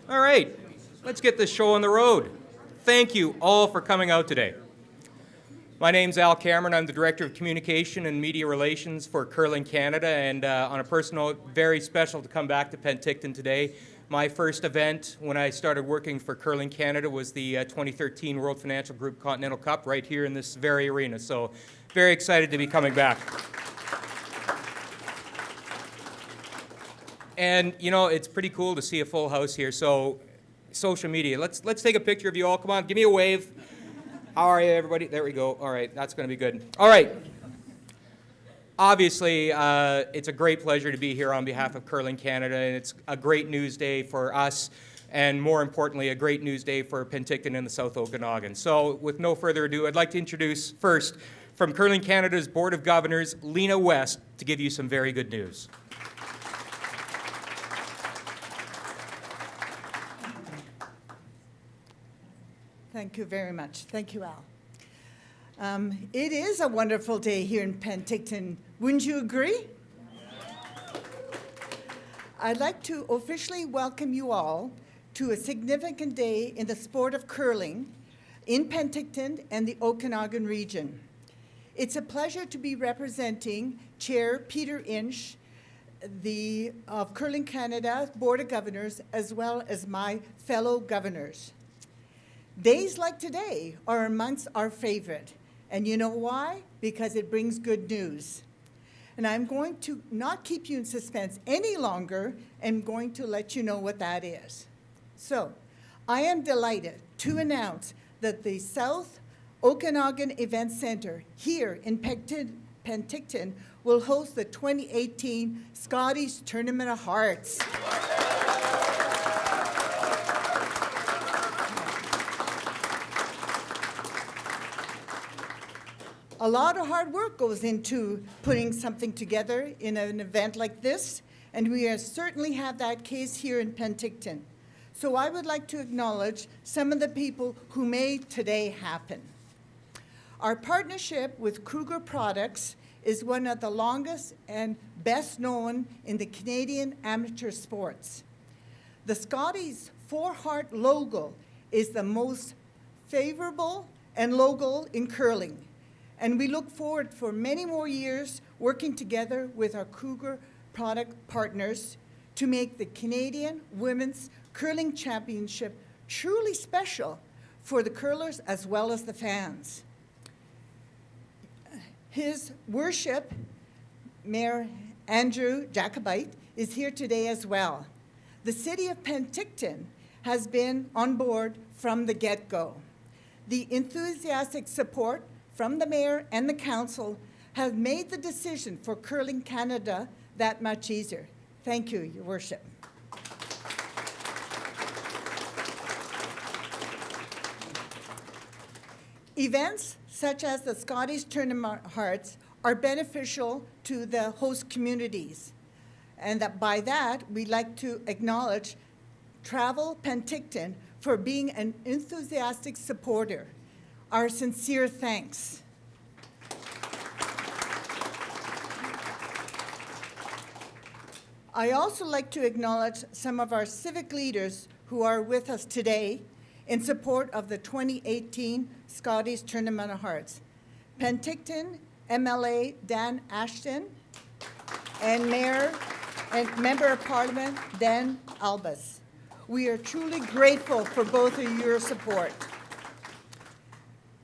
All right, let's get this show on the road. Thank you all for coming out today. My name's Al Cameron. I'm the Director of Communication and Media Relations for Curling Canada, and on a personal note, very special to come back to Penticton today. My first event when I started working for Curling Canada was the 2013 World Financial Group Continental Cup right here in this very arena, so very excited to be coming back. And, you know, it's pretty cool to see a full house here. So, social media. Let's take a picture of you all. Come on, give me a wave. How are you, everybody? There we go. All right, that's going to be good. All right. Obviously, it's a great pleasure to be here on behalf of Curling Canada, and it's a great news day for us, and more importantly, a great news day for Penticton and the South Okanagan. So, with no further ado, I'd like to introduce first, from Curling Canada's Board of Governors, Lena West, to give you some very good news. Thank you very much. Thank you, Al. It is a wonderful day here in Penticton. Wouldn't you agree? I'd like to officially welcome you all to a significant day in the sport of curling in Penticton and the Okanagan region. It's a pleasure to be representing Chair Peter Inch, of Curling Canada Board of Governors, as well as my fellow governors. Days like today are amongst our favorite. And you know why? Because it brings good news. And I'm going to not keep you in suspense any longer and going to let you know what that is. So, I am delighted to announce that the South Okanagan Events Centre here in Penticton will host the 2018 Scotties Tournament of Hearts. A lot of hard work goes into putting something together in an event like this, and we certainly have that case here in Penticton. So I would like to acknowledge some of the people who made today happen. Our partnership with Kruger Products is one of the longest and best known in the Canadian amateur sports. The Scotties four-heart logo is the most favorable and logo in curling. And we look forward for many more years working together with our Kruger product partners to make the Canadian Women's Curling Championship truly special for the curlers as well as the fans. His Worship, Mayor Andrew Jacobite, is here today as well. The City of Penticton has been on board from the get-go. The enthusiastic support from the Mayor and the Council have made the decision for Curling Canada that much easier. Thank you, Your Worship. Events such as the Scotties Tournament of Hearts are beneficial to the host communities. And that by that, we'd like to acknowledge Travel Penticton for being an enthusiastic supporter. Our sincere thanks. I also like to acknowledge some of our civic leaders who are with us today in support of the 2018 Scotties Tournament of Hearts. Penticton MLA Dan Ashton and Mayor and Member of Parliament Dan Albas. We are truly grateful for both of your support.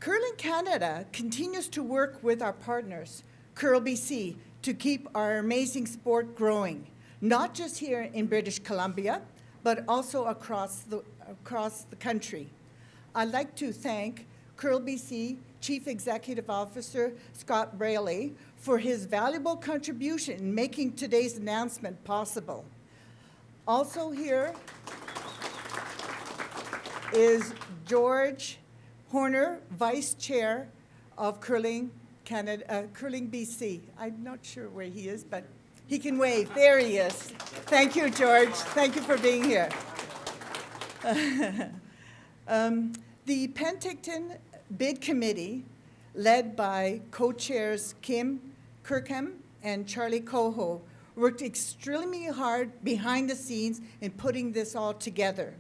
Curling Canada continues to work with our partners, Curl BC, to keep our amazing sport growing, not just here in British Columbia, but also across the country. I'd like to thank Curl BC Chief Executive Officer Scott Braley for his valuable contribution in making today's announcement possible. Also here is George Horner, Vice Chair of Curling Canada, Curling BC. I'm not sure where he is, but he can wave. There he is. Thank you, George. Thank you for being here. The Penticton Bid Committee, led by co-chairs Kim Kirkham and Charlie Coho, worked extremely hard behind the scenes in putting this all together.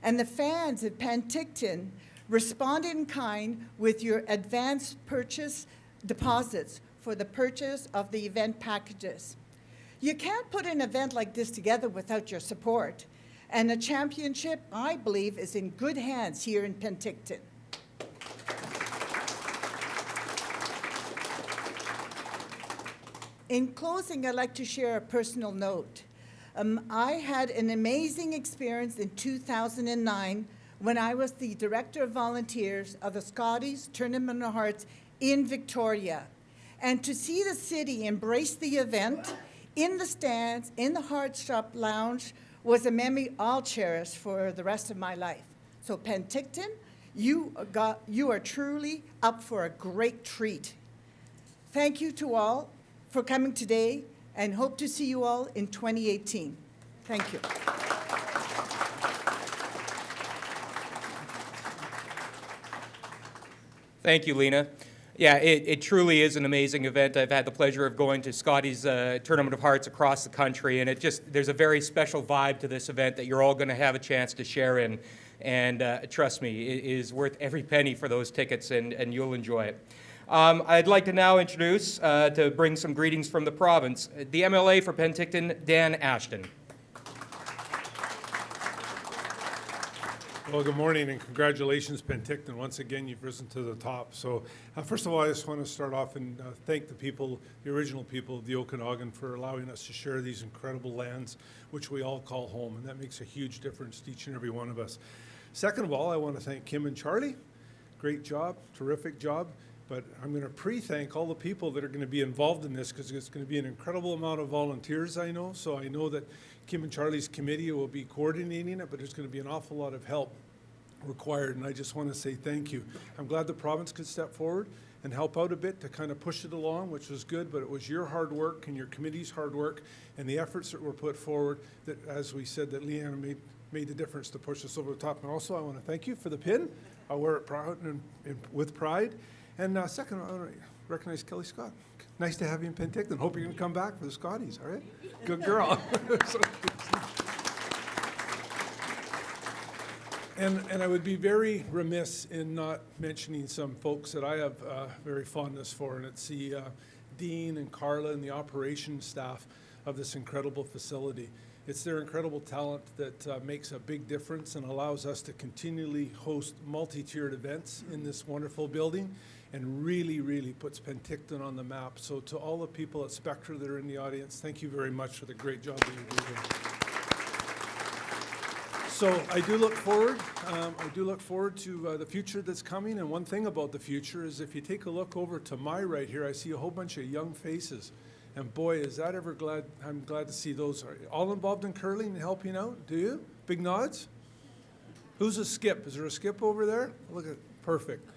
and the fans of Penticton responded in kind with your advance purchase deposits for the purchase of the event packages. You can't put an event like this together without your support, and the championship, I believe, is in good hands here in Penticton. In closing, I'd like to share a personal note. I had an amazing experience in 2009 when I was the Director of Volunteers of the Scotties Tournament of Hearts in Victoria. And to see the city embrace the event in the stands, in the Heart Shop Lounge, was a memory I'll cherish for the rest of my life. So Penticton, you are truly up for a great treat. Thank you to all for coming today, and hope to see you all in 2018. Thank you. Thank you, Lena. Yeah, it truly is an amazing event. I've had the pleasure of going to Scotties Tournament of Hearts across the country, and there's a very special vibe to this event that you're all going to have a chance to share in. And trust me, it is worth every penny for those tickets, and you'll enjoy it. I'd like to now introduce, to bring some greetings from the province, the MLA for Penticton, Dan Ashton. Well, good morning and congratulations, Penticton. Once again, you've risen to the top. So first of all, I just want to start off and thank the people, the original people of the Okanagan, for allowing us to share these incredible lands, which we all call home, and that makes a huge difference to each and every one of us. Second of all, I want to thank Kim and Charlie. Great job, terrific job. But I'm going to pre-thank all the people that are going to be involved in this, because it's going to be an incredible amount of volunteers, I know. So I know that Kim and Charlie's committee will be coordinating it, but there's going to be an awful lot of help required, and I just want to say thank you. I'm glad the province could step forward and help out a bit to kind of push it along, which was good, but it was your hard work and your committee's hard work and the efforts that were put forward that, as we said, that Leanna made the difference to push us over the top. And also, I want to thank you for the pin. I wear it proud and with pride. And second, I want to recognize Kelly Scott. Nice to have you in Penticton. Hope you're going to come back for the Scotties, all right? Good girl. And I would be very remiss in not mentioning some folks that I have very fondness for, and it's the Dean and Carla and the operations staff of this incredible facility. It's their incredible talent that makes a big difference and allows us to continually host multi-tiered events in this wonderful building, and really, really puts Penticton on the map. So to all the people at Spectra that are in the audience, thank you very much for the great job that you're doing. So I do look forward to the future that's coming. And one thing about the future is, if you take a look over to my right here, I see a whole bunch of young faces. And boy, is that ever glad, I'm glad to see those. Are you all involved in curling and helping out? Do you? Big nods? Who's a skip? Is there a skip over there? Look at, perfect.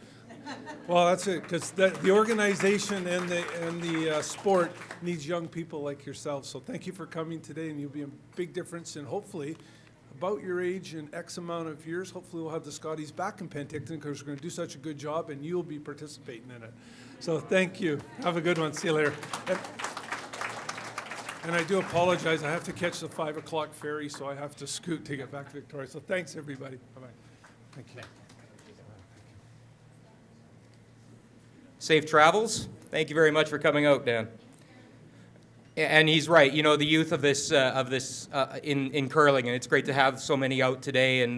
Well, that's it, because the organization and the sport needs young people like yourselves. So thank you for coming today, and you'll be a big difference in, hopefully, about your age in X amount of years. Hopefully we'll have the Scotties back in Penticton, because we're going to do such a good job, and you'll be participating in it. So thank you. Have a good one. See you later. And I do apologize. I have to catch the 5 o'clock ferry, so I have to scoot to get back to Victoria. So thanks, everybody. Bye-bye. Thank you. Safe travels. Thank you very much for coming out, Dan. And he's right. You know, the youth of this in curling, and it's great to have so many out today. And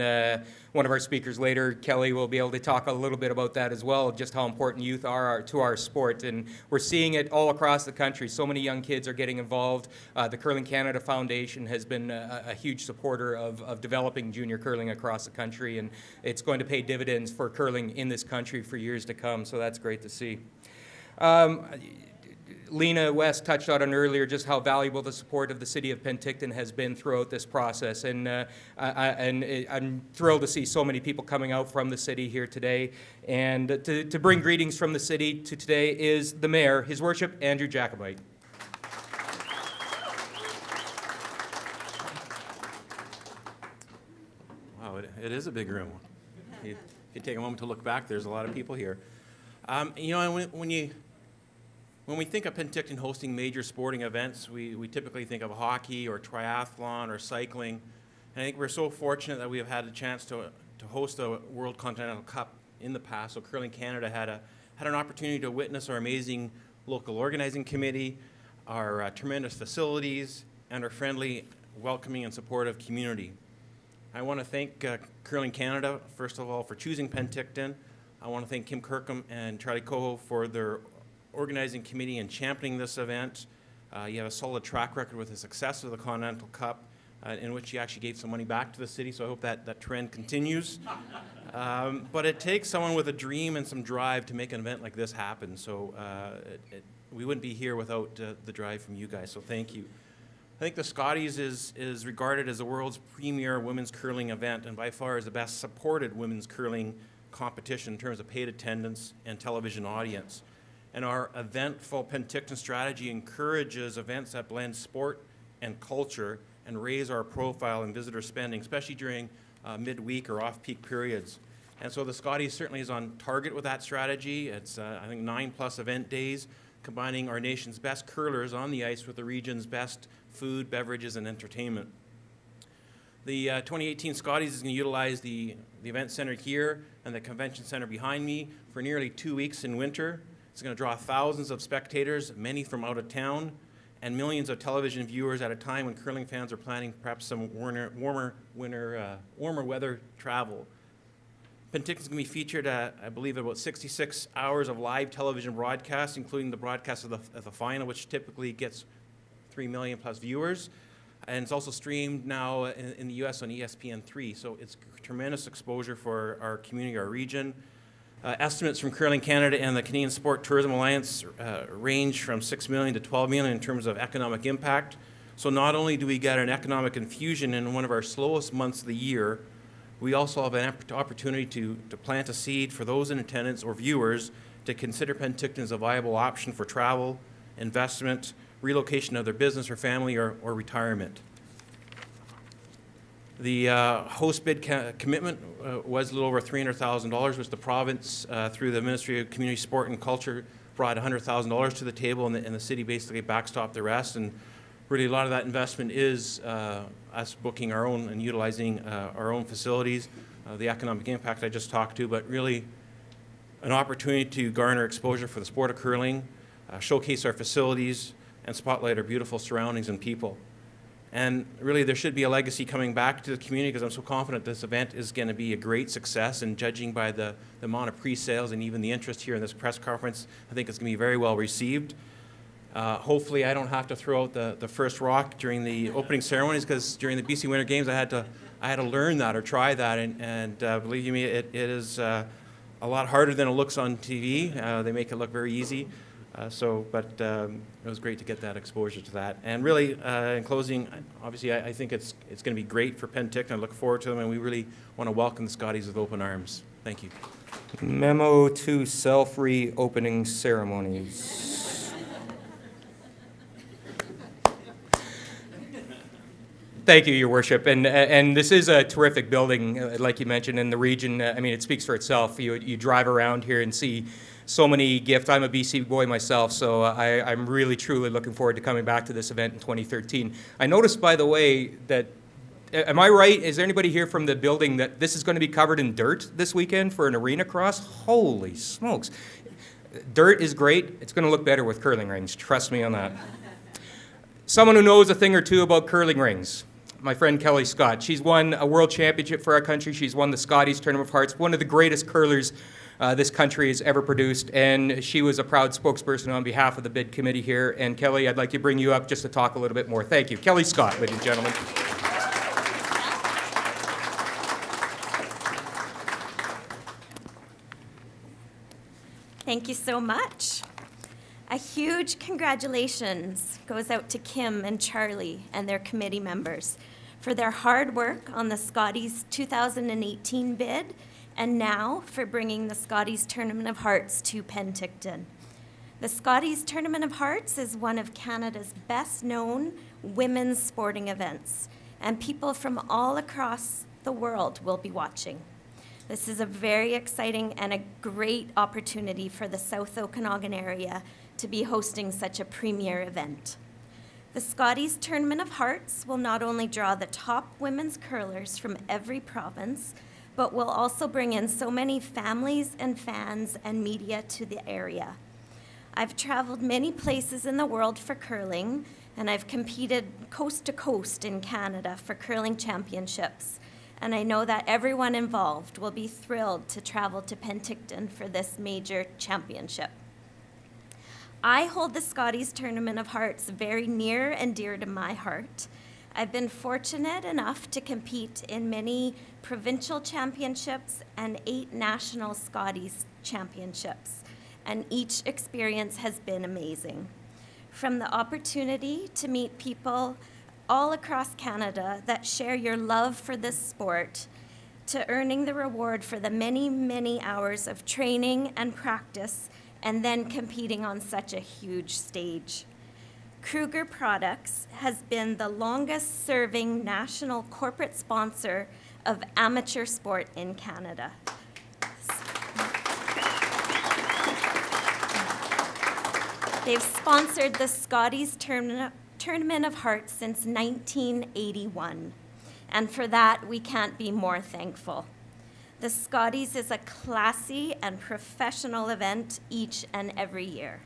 one of our speakers later, Kelly, will be able to talk a little bit about that as well, just how important youth are to our sport. And we're seeing it all across the country. So many young kids are getting involved. The Curling Canada Foundation has been a huge supporter of developing junior curling across the country, and it's going to pay dividends for curling in this country for years to come. So that's great to see. Lena West touched on earlier just how valuable the support of the city of Penticton has been throughout this process, and I'm thrilled to see so many people coming out from the city here today. And to bring greetings from the city to today is the mayor, His Worship Andrew Jacobite. Wow, it is a big room. If you take a moment to look back, there's a lot of people here. You know, when we think of Penticton hosting major sporting events, we typically think of hockey or triathlon or cycling. And I think we're so fortunate that we have had a chance to host a World Continental Cup in the past. So Curling Canada had an opportunity to witness our amazing local organizing committee, our tremendous facilities, and our friendly, welcoming, and supportive community. I want to thank Curling Canada, first of all, for choosing Penticton. I want to thank Kim Kirkham and Charlie Coho for their organizing committee and championing this event. You have a solid track record with the success of the Continental Cup, in which you actually gave some money back to the city, so I hope that trend continues. But it takes someone with a dream and some drive to make an event like this happen, so we wouldn't be here without the drive from you guys, so thank you. I think the Scotties is regarded as the world's premier women's curling event, and by far is the best supported women's curling competition in terms of paid attendance and television audience. And our eventful Penticton strategy encourages events that blend sport and culture and raise our profile and visitor spending, especially during midweek or off-peak periods. And so the Scotties certainly is on target with that strategy. It's, I think, 9+ event days, combining our nation's best curlers on the ice with the region's best food, beverages, and entertainment. The 2018 Scotties is going to utilize the event center here and the convention center behind me for nearly 2 weeks in winter. It's going to draw thousands of spectators, many from out of town, and millions of television viewers at a time when curling fans are planning perhaps some warmer weather travel. Penticton is going to be featured at, I believe, about 66 hours of live television broadcast, including the broadcast of the final, which typically gets 3 million plus viewers. And it's also streamed now in the U.S. on ESPN3, so it's tremendous exposure for our community, our region. Estimates from Curling Canada and the Canadian Sport Tourism Alliance range from $6 million to $12 million in terms of economic impact. So not only do we get an economic infusion in one of our slowest months of the year, we also have an opportunity to plant a seed for those in attendance or viewers to consider Penticton as a viable option for travel, investment, relocation of their business or family, or retirement. The host bid commitment was a little over $300,000, which the province, through the Ministry of Community, Sport and Culture, brought $100,000 to the table, and the city basically backstopped the rest. And really, a lot of that investment is us booking our own and utilizing our own facilities, the economic impact I just talked to, but really an opportunity to garner exposure for the sport of curling, showcase our facilities, and spotlight our beautiful surroundings and people. And really, there should be a legacy coming back to the community, because I'm so confident this event is going to be a great success. And judging by the amount of pre-sales and even the interest here in this press conference, I think it's going to be very well received. Hopefully, I don't have to throw out the first rock during the opening ceremonies, because during the BC Winter Games, I had to learn that or try that. And believe me, it is a lot harder than it looks on TV. They make it look very easy. But it was great to get that exposure to that. And really, in closing, obviously, I think it's going to be great for Penticton. I look forward to them, and we really want to welcome the Scotties with open arms. Thank you. Memo to self-reopening ceremonies. Thank you, Your Worship. And this is a terrific building, like you mentioned, in the region. I mean, it speaks for itself. You drive around here and see so many gifts. I'm a BC boy myself, so I'm really, truly looking forward to coming back to this event in 2013. I noticed, by the way, that, am I right? Is there anybody here from the building that this is going to be covered in dirt this weekend for an arena cross? Holy smokes. Dirt is great. It's going to look better with curling rings. Trust me on that. Someone who knows a thing or two about curling rings. My friend Kelly Scott. She's won a world championship for our country. She's won the Scotties Tournament of Hearts, one of the greatest curlers this country has ever produced, and she was a proud spokesperson on behalf of the bid committee here. And Kelly, I'd like to bring you up just to talk a little bit more. Thank you. Kelly Scott, ladies and gentlemen. Thank you so much. A huge congratulations goes out to Kim and Charlie and their committee members for their hard work on the Scotties 2018 bid, and now for bringing the Scotties Tournament of Hearts to Penticton. The Scotties Tournament of Hearts is one of Canada's best-known women's sporting events, and people from all across the world will be watching. This is a very exciting and a great opportunity for the South Okanagan area to be hosting such a premier event. The Scotties Tournament of Hearts will not only draw the top women's curlers from every province, but will also bring in so many families and fans and media to the area. I've traveled many places in the world for curling, and I've competed coast to coast in Canada for curling championships. And I know that everyone involved will be thrilled to travel to Penticton for this major championship. I hold the Scotties Tournament of Hearts very near and dear to my heart. I've been fortunate enough to compete in many provincial championships and 8 national Scotties championships, and each experience has been amazing. From the opportunity to meet people all across Canada that share your love for this sport, to earning the reward for the many, many hours of training and practice, and then competing on such a huge stage. Kruger Products has been the longest-serving national corporate sponsor of amateur sport in Canada. They've sponsored the Scotties Tournament of Hearts since 1981, and for that, we can't be more thankful. The Scotties is a classy and professional event each and every year.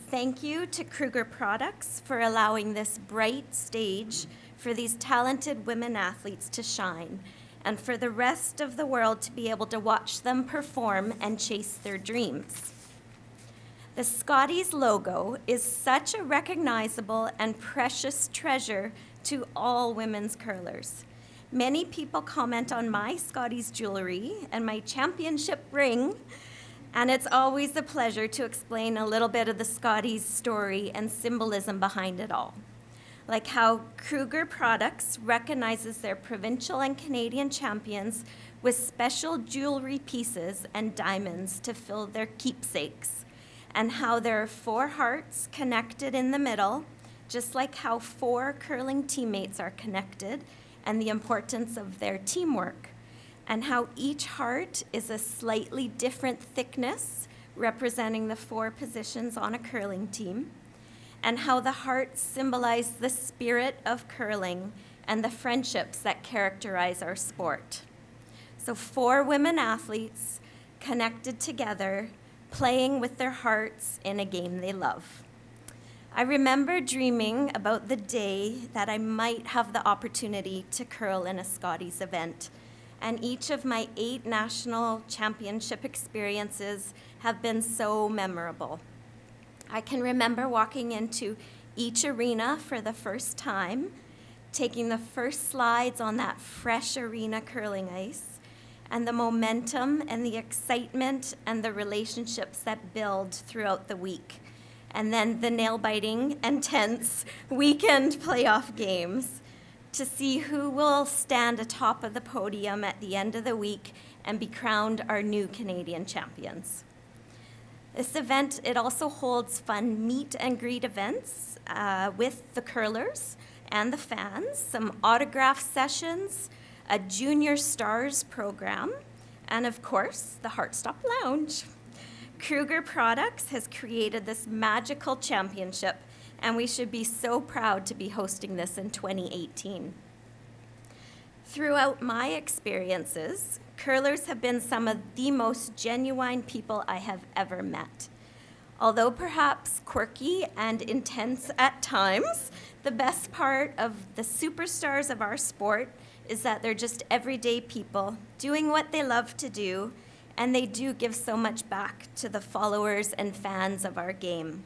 Thank you to Kruger Products for allowing this bright stage for these talented women athletes to shine, and for the rest of the world to be able to watch them perform and chase their dreams. The Scotties logo is such a recognizable and precious treasure to all women's curlers. Many people comment on my Scotties jewelry and my championship ring, and it's always a pleasure to explain a little bit of the Scotties story and symbolism behind it all. Like how Kruger Products recognizes their provincial and Canadian champions with special jewelry pieces and diamonds to fill their keepsakes, and how there are 4 hearts connected in the middle, just like how 4 curling teammates are connected, and the importance of their teamwork, and how each heart is a slightly different thickness, representing the 4 positions on a curling team, and how the hearts symbolize the spirit of curling and the friendships that characterize our sport. So 4 women athletes connected together, playing with their hearts in a game they love. I remember dreaming about the day that I might have the opportunity to curl in a Scotties event, and each of my 8 national championship experiences have been so memorable. I can remember walking into each arena for the first time, taking the first slides on that fresh arena curling ice, and the momentum and the excitement and the relationships that build throughout the week. And then the nail-biting and tense weekend playoff games to see who will stand atop of the podium at the end of the week and be crowned our new Canadian champions. This event, it also holds fun meet and greet events with the curlers and the fans, some autograph sessions, a Junior Stars program, and of course, the Heartstop Lounge. Kruger Products has created this magical championship, and we should be so proud to be hosting this in 2018. Throughout my experiences, curlers have been some of the most genuine people I have ever met. Although perhaps quirky and intense at times, the best part of the superstars of our sport is that they're just everyday people doing what they love to do, and they do give so much back to the followers and fans of our game.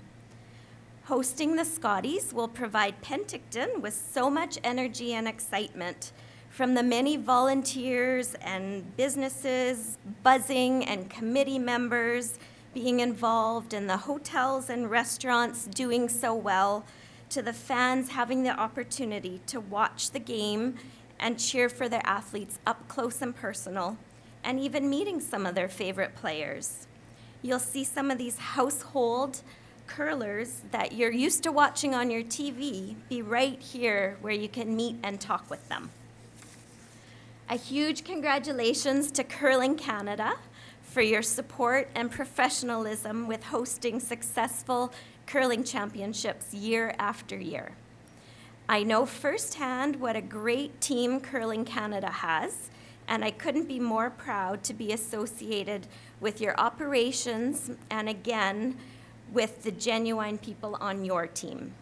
Hosting the Scotties will provide Penticton with so much energy and excitement from the many volunteers and businesses buzzing and committee members being involved in the hotels and restaurants doing so well, to the fans having the opportunity to watch the game and cheer for their athletes up close and personal, and even meeting some of their favorite players. You'll see some of these household curlers that you're used to watching on your TV be right here where you can meet and talk with them. A huge congratulations to Curling Canada for your support and professionalism with hosting successful curling championships year after year. I know firsthand what a great team Curling Canada has, and I couldn't be more proud to be associated with your operations and, again, with the genuine people on your team.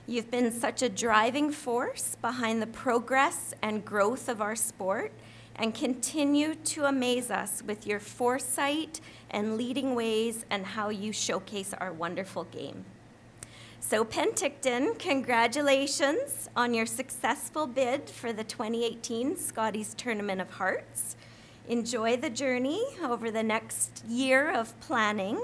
You've been such a driving force behind the progress and growth of our sport, and continue to amaze us with your foresight and leading ways and how you showcase our wonderful game. So Penticton, congratulations on your successful bid for the 2018 Scotties Tournament of Hearts. Enjoy the journey over the next year of planning,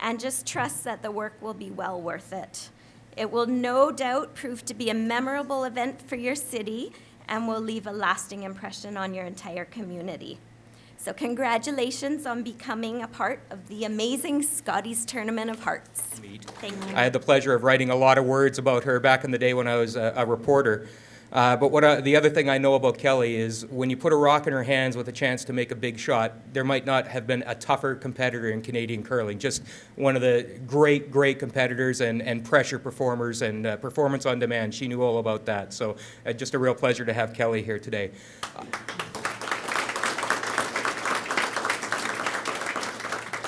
and just trust that the work will be well worth it. It will no doubt prove to be a memorable event for your city and will leave a lasting impression on your entire community. So congratulations on becoming a part of the amazing Scotties Tournament of Hearts. Thank you. I had the pleasure of writing a lot of words about her back in the day when I was a reporter. But the other thing I know about Kelly is when you put a rock in her hands with a chance to make a big shot, there might not have been a tougher competitor in Canadian curling. Just one of the great, great competitors and pressure performers and performance on demand. She knew all about that. So just a real pleasure to have Kelly here today.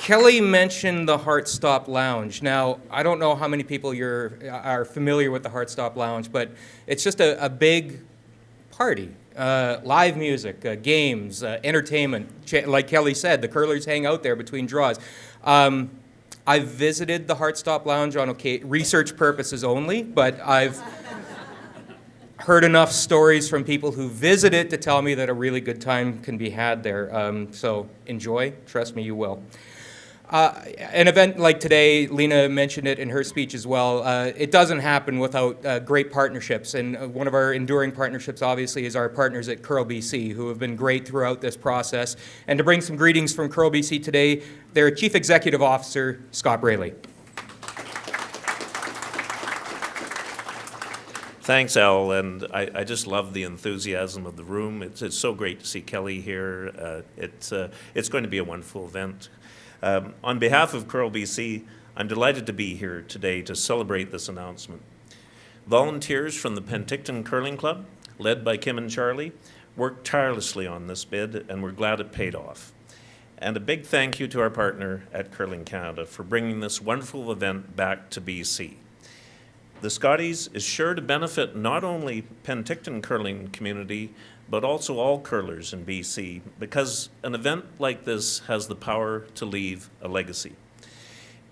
Kelly mentioned the Heartstop Lounge. Now, I don't know how many people are familiar with the Heartstop Lounge, but it's just a big party. Live music, games, entertainment. Like Kelly said, the curlers hang out there between draws. I've visited the Heartstop Lounge on research purposes only, but I've heard enough stories from people who visit it to tell me that a really good time can be had there. So enjoy. Trust me, you will. An event like today, Lena mentioned it in her speech as well, it doesn't happen without great partnerships. And one of our enduring partnerships, obviously, is our partners at Curl BC, who have been great throughout this process. And to bring some greetings from Curl BC today, their Chief Executive Officer, Scott Braley. Thanks, Al, and I just love the enthusiasm of the room. It's so great to see Kelly here. It's going to be a wonderful event. On behalf of Curl BC, I'm delighted to be here today to celebrate this announcement. Volunteers from the Penticton Curling Club, led by Kim and Charlie, worked tirelessly on this bid, and we're glad it paid off. And a big thank you to our partner at Curling Canada for bringing this wonderful event back to BC. The Scotties is sure to benefit not only Penticton curling community, but also all curlers in BC, because an event like this has the power to leave a legacy.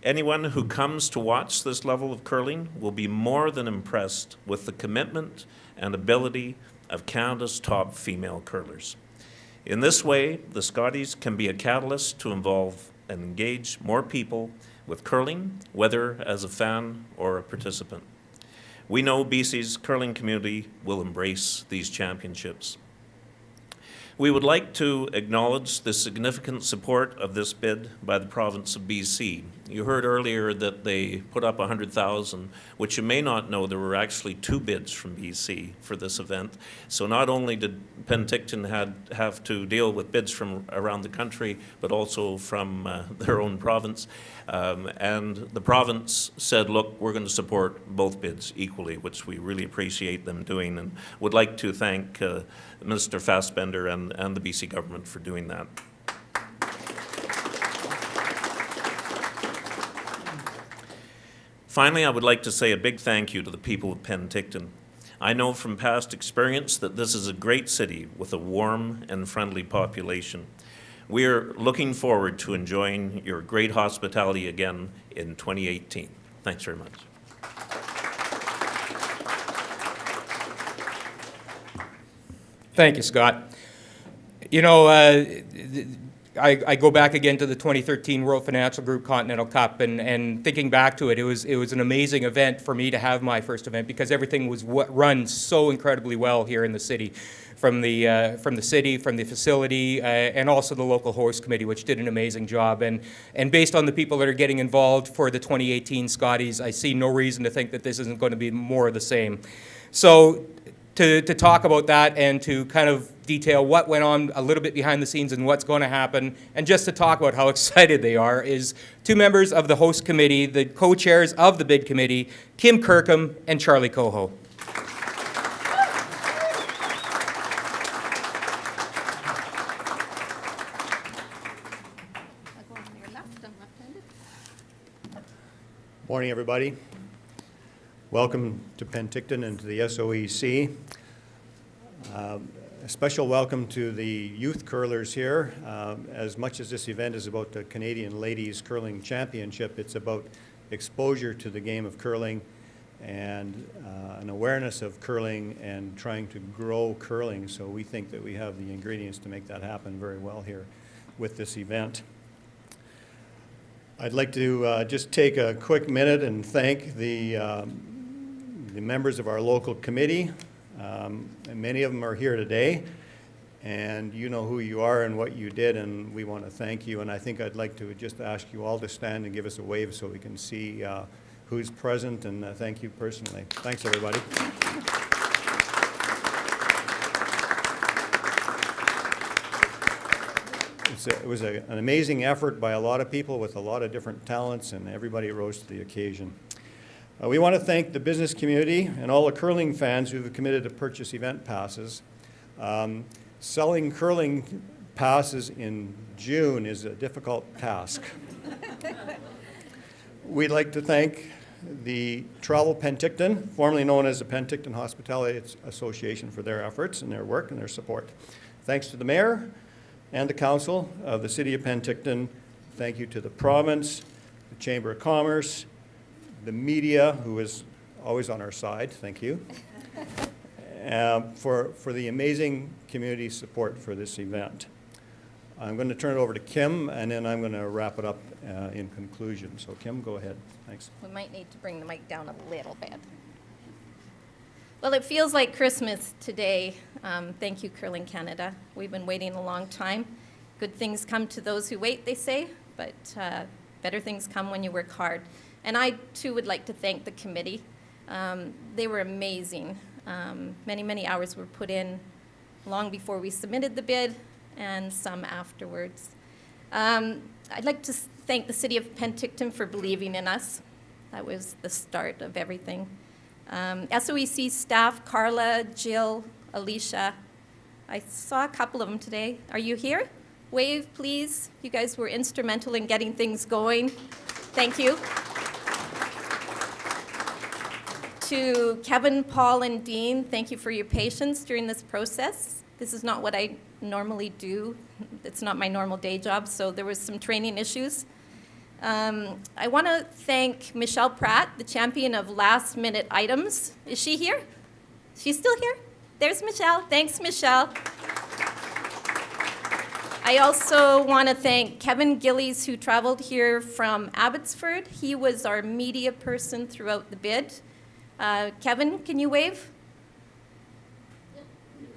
Anyone who comes to watch this level of curling will be more than impressed with the commitment and ability of Canada's top female curlers. In this way, the Scotties can be a catalyst to involve and engage more people with curling, whether as a fan or a participant. We know BC's curling community will embrace these championships. We would like to acknowledge the significant support of this bid by the province of BC. You heard earlier that they put up $100,000, which you may not know there were actually 2 bids from BC for this event. So not only did Penticton have to deal with bids from around the country, but also from their own province. And the province said, look, we're going to support both bids equally, which we really appreciate them doing, and would like to thank Minister Fassbender and the BC government for doing that. Finally, I would like to say a big thank you to the people of Penticton. I know from past experience that this is a great city with a warm and friendly population. We are looking forward to enjoying your great hospitality again in 2018. Thanks very much. Thank you, Scott. You know, I go back again to the 2013 World Financial Group Continental Cup, and thinking back to it, it was an amazing event for me to have my first event, because everything was run so incredibly well here in the city, from the city, from the facility, and also the local host committee, which did an amazing job. And based on the people that are getting involved for the 2018 Scotties, I see no reason to think that this isn't going to be more of the same. So to talk about that and to kind of detail what went on a little bit behind the scenes and what's going to happen, and just to talk about how excited they are, is 2 members of the host committee, the co-chairs of the bid committee, Kim Kirkham and Charlie Coho. Morning, everybody. Welcome to Penticton and to the SOEC. A special welcome to the youth curlers here. As much as this event is about the Canadian Ladies Curling Championship, it's about exposure to the game of curling and an awareness of curling and trying to grow curling. So we think that we have the ingredients to make that happen very well here with this event. I'd like to just take a quick minute and thank the members of our local committee. And many of them are here today, and you know who you are and what you did, and we want to thank you. And I think I'd like to just ask you all to stand and give us a wave so we can see who's present, and thank you personally. Thanks, everybody. It was an amazing effort by a lot of people with a lot of different talents, and everybody rose to the occasion. We want to thank the business community and all the curling fans who have committed to purchase event passes. Selling curling passes in June is a difficult task. We'd like to thank the Travel Penticton, formerly known as the Penticton Hospitality Association, for their efforts and their work and their support. Thanks to the Mayor and the Council of the City of Penticton. Thank you to the province, the Chamber of Commerce, the media, who is always on our side, thank you, for the amazing community support for this event. I'm going to turn it over to Kim, and then I'm going to wrap it up in conclusion. So Kim, go ahead. Thanks. We might need to bring the mic down a little bit. Well, it feels like Christmas today. Thank you, Curling Canada. We've been waiting a long time. Good things come to those who wait, they say, but better things come when you work hard. And I, too, would like to thank the committee. They were amazing. Many, many hours were put in long before we submitted the bid, and some afterwards. I'd like to thank the City of Penticton for believing in us. That was the start of everything. SOEC staff, Carla, Jill, Alicia. I saw a couple of them today. Are you here? Wave, please. You guys were instrumental in getting things going. Thank you. To Kevin, Paul, and Dean, thank you for your patience during this process. This is not what I normally do. It's not my normal day job, so there was some training issues. I want to thank Michelle Pratt, the champion of last-minute items. Is she here? She's still here? There's Michelle. Thanks, Michelle. I also want to thank Kevin Gillies, who traveled here from Abbotsford. He was our media person throughout the bid. Kevin, can you wave?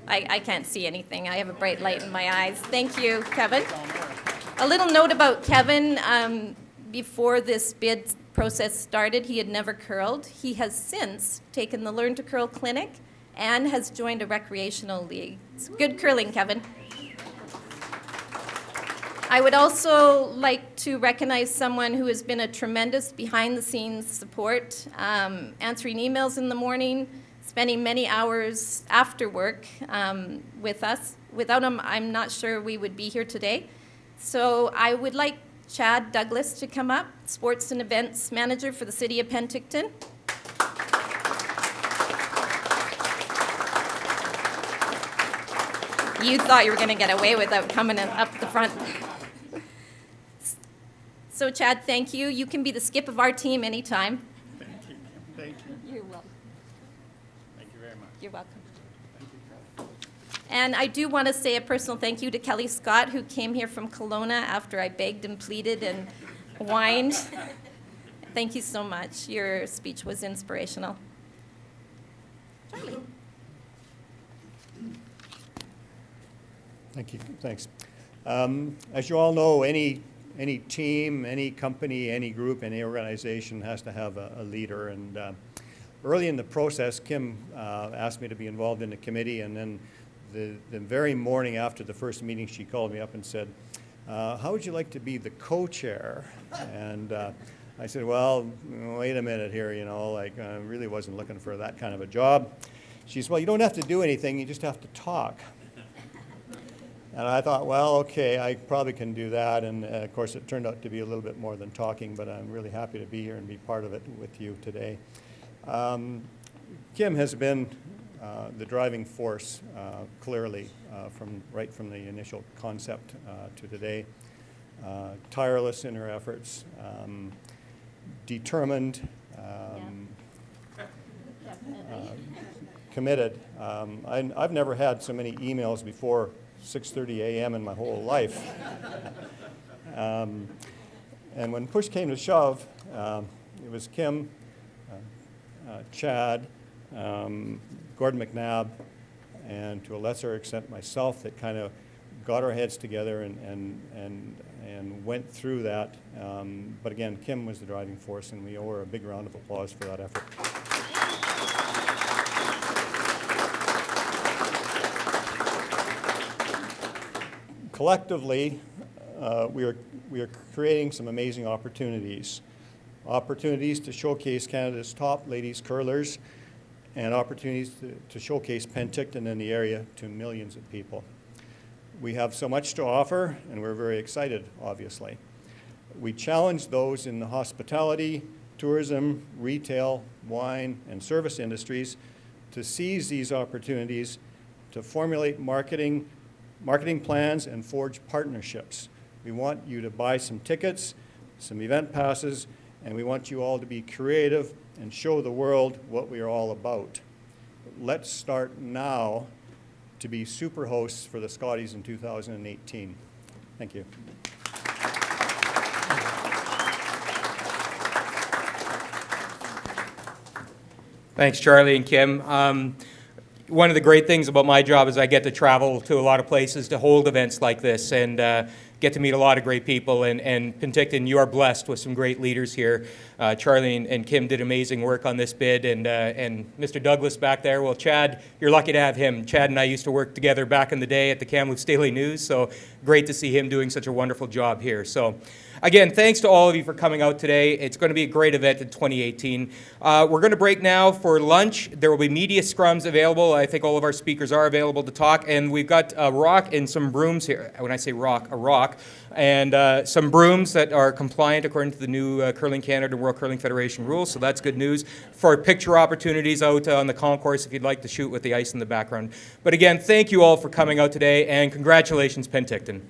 I can't see anything. I have a bright light in my eyes. Thank you, Kevin. A little note about Kevin. Before this bid process started, he had never curled. He has since taken the Learn to Curl clinic and has joined a recreational league. It's good curling, Kevin. I would also like to recognize someone who has been a tremendous behind-the-scenes support, answering emails in the morning, spending many hours after work with us. Without him, I'm not sure we would be here today. So I would like Chad Douglas to come up, Sports and Events Manager for the City of Penticton. You thought you were going to get away without coming up the front. So Chad, thank you. You can be the skip of our team anytime. Thank you. Thank you. You're welcome. Thank you very much. You're welcome. And I do want to say a personal thank you to Kelly Scott, who came here from Kelowna after I begged and pleaded and whined. Thank you so much. Your speech was inspirational. Charlie. Thank you. Thanks. As you all know, any team, any company, any group, any organization has to have a leader. And early in the process, Kim asked me to be involved in the committee, and then the very morning after the first meeting, she called me up and said, how would you like to be the co-chair? And I said, well, wait a minute here, you know, like I really wasn't looking for that kind of a job. She said, well, you don't have to do anything, you just have to talk. And I thought, well, okay, I probably can do that. And of course, it turned out to be a little bit more than talking, but I'm really happy to be here and be part of it with you today. Kim has been the driving force, clearly, right from the initial concept to today. Tireless in her efforts, determined, committed. I've never had so many emails before 6:30 a.m. in my whole life. And when push came to shove, it was Kim, Chad, Gordon McNabb, and to a lesser extent myself that kind of got our heads together and went through that. But again, Kim was the driving force, and we owe her a big round of applause for that effort. Collectively, we are creating some amazing opportunities to showcase Canada's top ladies curlers, and opportunities to showcase Penticton in the area to millions of people. We have so much to offer, and we're very excited, obviously. We challenge those in the hospitality, tourism, retail, wine, and service industries to seize these opportunities, to formulate marketing plans, and forge partnerships. We want you to buy some tickets, some event passes, and we want you all to be creative and show the world what we are all about. Let's start now to be super hosts for the Scotties in 2018. Thank you. Thanks, Charlie and Kim. One of the great things about my job is I get to travel to a lot of places to hold events like this and get to meet a lot of great people. And Penticton, you are blessed with some great leaders here. Charlie and Kim did amazing work on this bid. And Mr. Douglas back there, well, Chad, you're lucky to have him. Chad and I used to work together back in the day at the Kamloops Daily News, so great to see him doing such a wonderful job here. So again, thanks to all of you for coming out today. It's going to be a great event in 2018. We're going to break now for lunch. There will be media scrums available. I think all of our speakers are available to talk. And we've got a rock and some brooms here. When I say rock, a rock. And some brooms that are compliant according to the new Curling Canada World Curling Federation rules. So that's good news. For picture opportunities out on the concourse if you'd like to shoot with the ice in the background. But again, thank you all for coming out today. And congratulations, Penticton.